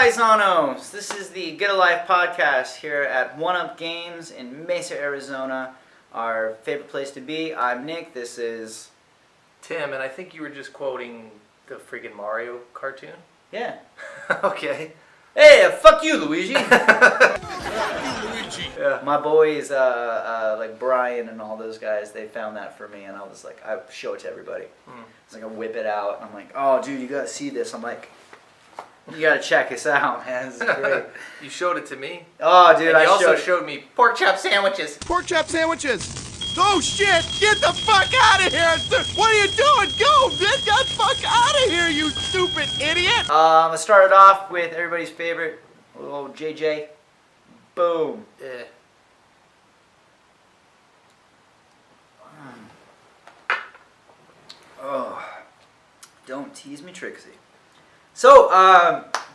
Paisanos! This is the Get a Life podcast here at One Up Games in Mesa, Arizona. Our favorite place to be. I'm Nick. This is Tim, and I think you were just quoting the freaking Mario cartoon. Yeah. Okay. Hey, fuck you, Luigi. Yeah. My boys, like Brian and all those guys, they found that for me, and I was like, I show it to everybody. It's like I whip it out, and I'm like, oh, dude, you gotta see this. I'm like, you gotta check this out, man. This is great. You showed it to me. Oh, dude, and you I also showed me pork chop sandwiches. Pork chop sandwiches. Oh shit! Get the fuck out of here! What are you doing? Go! Get the fuck out of here, you stupid idiot! Let's start it off with everybody's favorite, little JJ. Boom. Yeah. Oh, don't tease me, Trixie. So,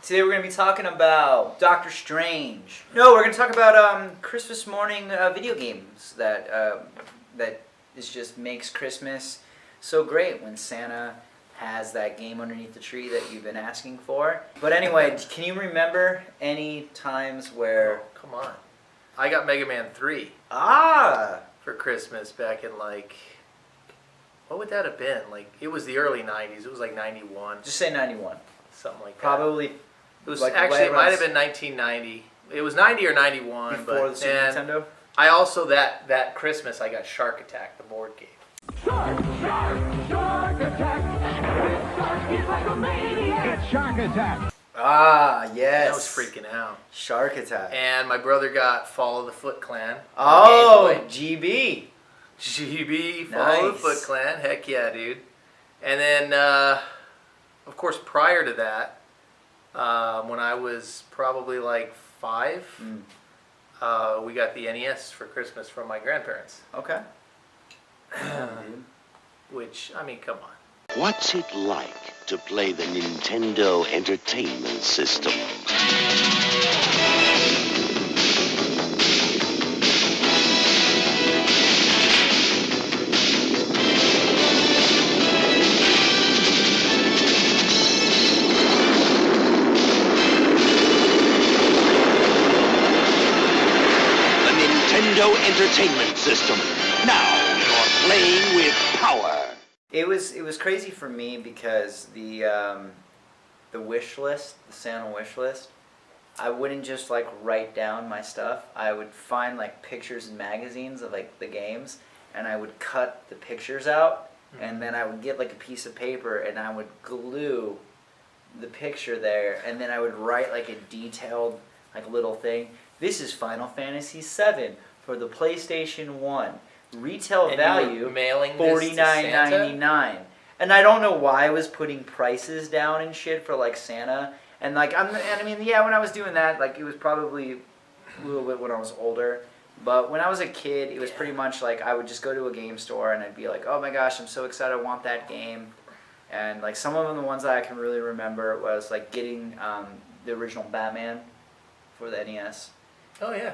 today we're going to be talking about Doctor Strange. No, we're going to talk about Christmas morning video games that is just makes Christmas so great when Santa has that game underneath the tree that you've been asking for. But anyway, can you remember any times where... Oh, come on. I got Mega Man 3 for Christmas back in like... What would that have been? Like, it was the early 90s. It was like 91. Just say 91. Something like that. Probably. It was like actually, right it might have been 1990. It was 90 or 91. Before the Super Nintendo? I also, that Christmas, I got Shark Attack, the board game. Shark Attack! This shark is like a maniac! It's Shark Attack! Ah, yes. I was freaking out. Shark Attack. And my brother got Follow the Foot Clan. Oh, GB. GB, Follow the Nice. Foot Clan. Heck yeah, dude. And then, of course, prior to that, when I was probably like 5, we got the NES for Christmas from my grandparents. Okay. Which, I mean, come on. What's it like to play the Nintendo Entertainment System? The Nintendo Entertainment System. Now you're playing with power. It was crazy for me because the wish list, the Santa wish list, I wouldn't just like write down my stuff. I would find like pictures in magazines of like the games, and I would cut the pictures out, and then I would get like a piece of paper and I would glue the picture there, and then I would write like a detailed like little thing. This is Final Fantasy VII for the PlayStation 1. Retail And you value were mailing this to $49.99, and I don't know why I was putting prices down and shit for like Santa. And like I mean, yeah, when I was doing that, like it was probably a little bit when I was older. But when I was a kid, it was pretty much like I would just go to a game store and I'd be like, oh my gosh, I'm so excited, I want that game. And like some of them, the ones that I can really remember was like getting the original Batman for the NES. Oh, yeah.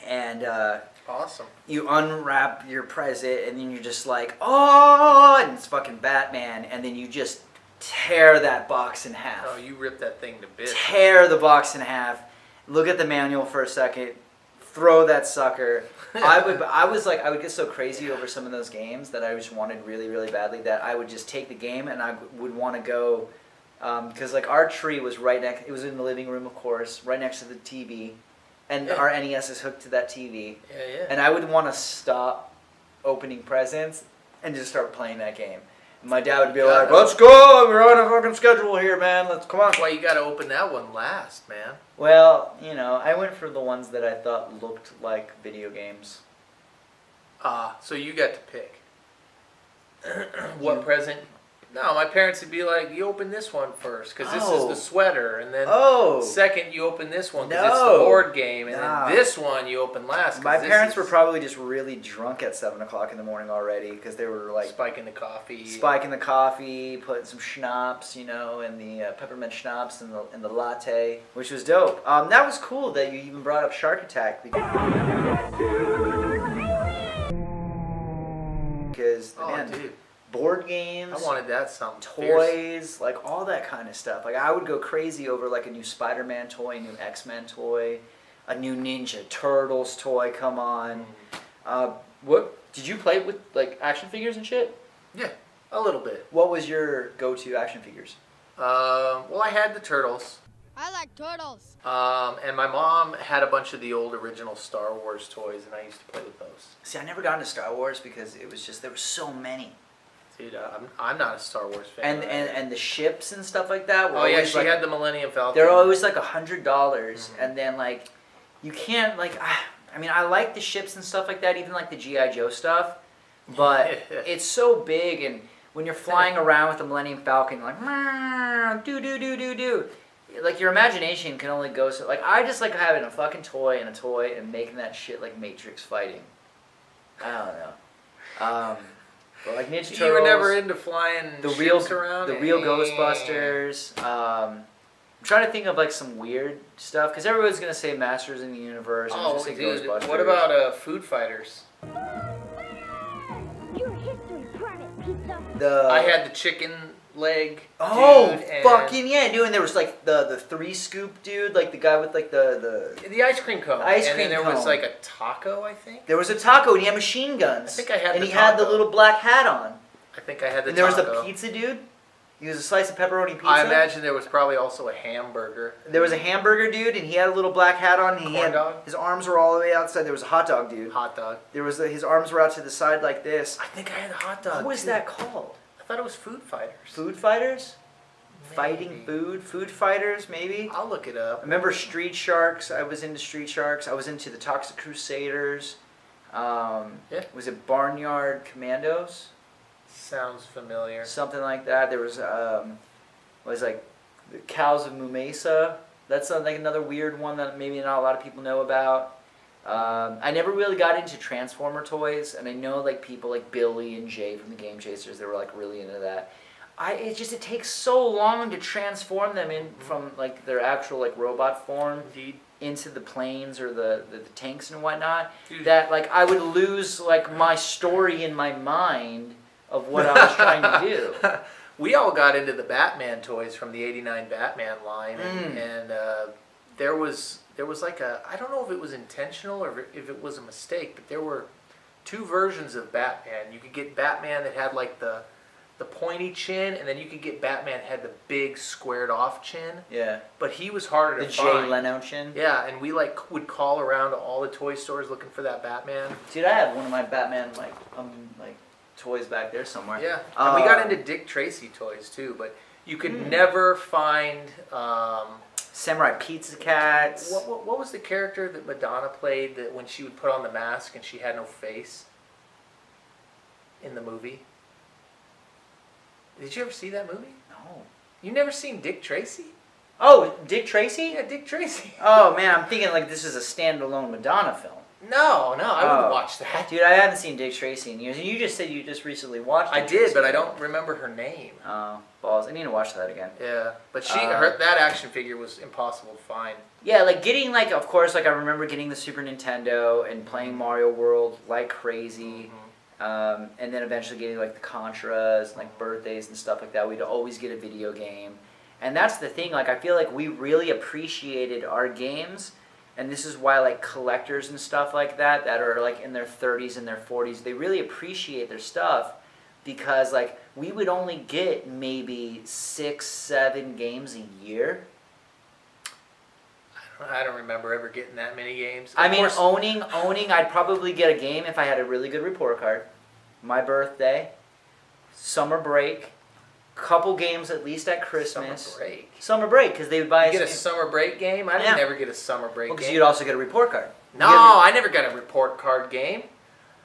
And Awesome. you unwrap your present and then you're just like, oh, and it's fucking Batman, and then you just tear that box in half. Oh, you ripped that thing to bits. Tear the box in half, look at the manual for a second, throw that sucker. I would get so crazy over some of those games that I just wanted really, really badly that I would just take the game and I would want to go, because like our tree was right next, it was in the living room, of course, right next to the TV. And Yeah. our NES is hooked to that TV. Yeah. And I would want to stop opening presents and just start playing that game. And my dad would be like, let's go, we're on a fucking schedule here, man, let's come on. That's why you got to open that one last, man. Well, you know, I went for the ones that I thought looked like video games. So you got to pick. What present? No, my parents would be like, you open this one first, because this is Oh. the sweater, and then second you open this one, because it's the No. board game, and No. then this one you open last. 'cause My this parents is were probably just really drunk at 7 o'clock in the morning already, because they were like spiking the coffee. spiking the coffee, putting some schnapps, you know, and the peppermint schnapps and the latte, which was dope. That was cool that you even brought up Shark Attack because Oh, man, dude. board games. I wanted that something fierce. Toys, like all that kind of stuff. Like I would go crazy over like a new Spider-Man toy, a new X-Men toy, a new Ninja Turtles toy come on. What did you play with, like action figures and shit? Yeah, a little bit. What was your go-to action figures? Well, I had the Turtles. I like turtles. And my mom had a bunch of the old original Star Wars toys, and I used to play with those. See, I never got into Star Wars because it was just there were so many. Dude, I'm not a Star Wars fan. And the ships and stuff like that. Were oh yeah, always she like, had the Millennium Falcon. They're always like $100, and then like you can't like. I mean, I like the ships and stuff like that, even like the GI Joe stuff, but it's so big, and when you're flying around with the Millennium Falcon, you're like do. Like your imagination can only go so. Like I just like having a fucking toy and making that shit like Matrix fighting. I don't know. But like Ninja Turtles. You were never into flying ships around? The real Ghostbusters. I'm trying to think of like some weird stuff because everyone's gonna say Masters in the Universe. And Oh, just say dude, Ghostbusters. what about Food Fighters? Your history, Private Pizza. I had the chicken leg. Oh, dude, and fucking yeah, dude! And there was like the 3-scoop dude, like the guy with like the the ice cream cone. Ice and cream then there was cone. like a taco, I think. There was a taco, and he had machine guns. I think I had and the he had the taco. little black hat on. I think I had the And there was taco. a pizza dude. He was a slice of pepperoni pizza. I imagine there was probably also a hamburger. There was a hamburger dude, and he had a little black hat on. And he Corn had dog? his arms were all the way outside. There was a hot dog dude. Hot dog. There was his arms were out to the side like this. I think I had a hot dog. What was too. that called? I thought it was Food Fighters. Food fighters? Maybe. Fighting food fighters, maybe. I'll look it up. I remember Street Sharks. I was into Street Sharks. I was into the Toxic Crusaders. Yeah. Was it Barnyard Commandos? Sounds familiar. Something like that. There was like the Cows of Mumesa. That's like another weird one that maybe not a lot of people know about. I never really got into Transformer toys, and I know like people like Billy and Jay from the Game Chasers, they were like really into that. It takes so long to transform them in from like their actual like robot form Indeed. into the planes or the tanks and whatnot. Dude. That like I would lose like my story in my mind of what I was trying to do. We all got into the Batman toys from the '89 Batman line, and there was like I don't know if it was intentional or if it was a mistake, but there were two versions of Batman. You could get Batman that had like the pointy chin, and then you could get Batman that had the big squared off chin. Yeah. But he was harder The to Jay find. Leno chin. Yeah, and we like would call around to all the toy stores looking for that Batman. Dude, I have one of my Batman like toys back there somewhere. Yeah, and we got into Dick Tracy toys too, but you could never find. Samurai Pizza Cats. What was the character that Madonna played that when she would put on the mask and she had no face in the movie? Did you ever see that movie? No. You never seen Dick Tracy? Oh, Dick Tracy? Yeah, Dick Tracy. Oh man, I'm thinking like this is a standalone Madonna film. No, I Oh. wouldn't watch that. Dude, I haven't seen Dick Tracy in years. And you just said you just recently watched I Dick did, Tracy. but I don't remember her name. Oh, balls. I need to watch that again. Yeah, but Uh, that action figure was impossible to find. Yeah, like getting like, of course, like I remember getting the Super Nintendo and playing Mario World like crazy. And then eventually getting like the Contras and like birthdays and stuff like that. We'd always get a video game. And that's the thing, like I feel like we really appreciated our games. And this is why like collectors and stuff like that are like in their 30s and their 40s, they really appreciate their stuff because like we would only get maybe 6-7 games a year. I don't remember ever getting that many games. I Of mean, course- owning, I'd probably get a game if I had a really good report card. My birthday, summer break, couple games at least at Christmas. Summer break. Because they would buy You us. get a summer break game? I Yeah. didn't never get a summer break Because game. you'd also get a report card. No, I never got a report card game.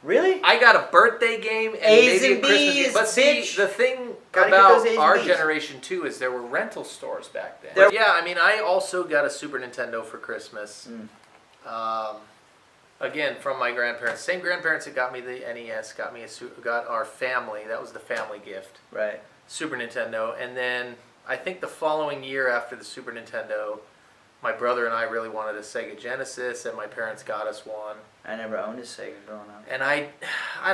Really? I got a birthday game and A's maybe and a Christmas B's, game. But see, bitch. the thing Gotta get about those A's and our B's. generation too is there were rental stores back then. There- But yeah, I mean, I also got a Super Nintendo for Christmas. Again, from my grandparents. Same grandparents that got me the NES, got our family. That was the family gift. Right. Super Nintendo, and then I think the following year after the Super Nintendo, my brother and I really wanted a Sega Genesis, and my parents got us one. I never owned a Sega growing up. And I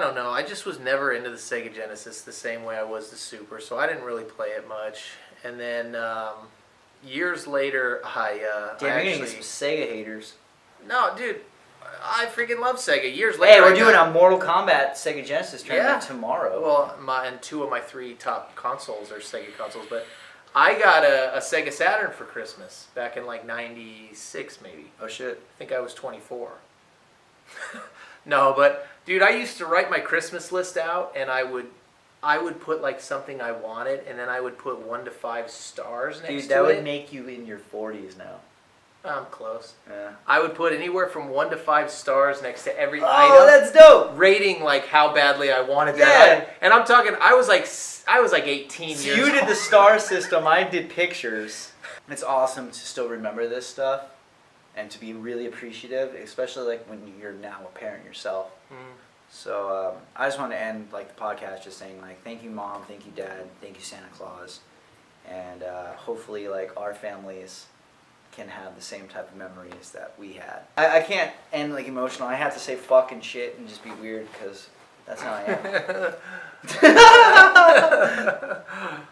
don't know, I just was never into the Sega Genesis the same way I was the Super, so I didn't really play it much. And then years later, Damn, you're gonna get some Sega haters. No, dude, I freaking love Sega. Years later, Hey, we're doing a Mortal Kombat Sega Genesis tournament Yeah. tomorrow. Well, and 2 of my 3 top consoles are Sega consoles, but I got a Sega Saturn for Christmas back in like '96 maybe. Oh shit. I think I was 24. No, but dude, I used to write my Christmas list out, and I would put like something I wanted, and then I would put 1 to 5 stars next Dude, to that it. would make you in your 40s now. I'm close. Yeah. I would put anywhere from 1 to 5 stars next to every Oh, item. that's dope. Rating like how badly I wanted Yeah. that item. And I'm talking, I was like 18 So years you did old. the star system. I did pictures. It's awesome to still remember this stuff and to be really appreciative, especially like when you're now a parent yourself. So I just want to end like the podcast just saying like thank you mom, thank you dad, thank you Santa Claus, and hopefully like our families can have the same type of memories that we had. I can't end like emotional. I have to say fucking shit and just be weird because that's how I am.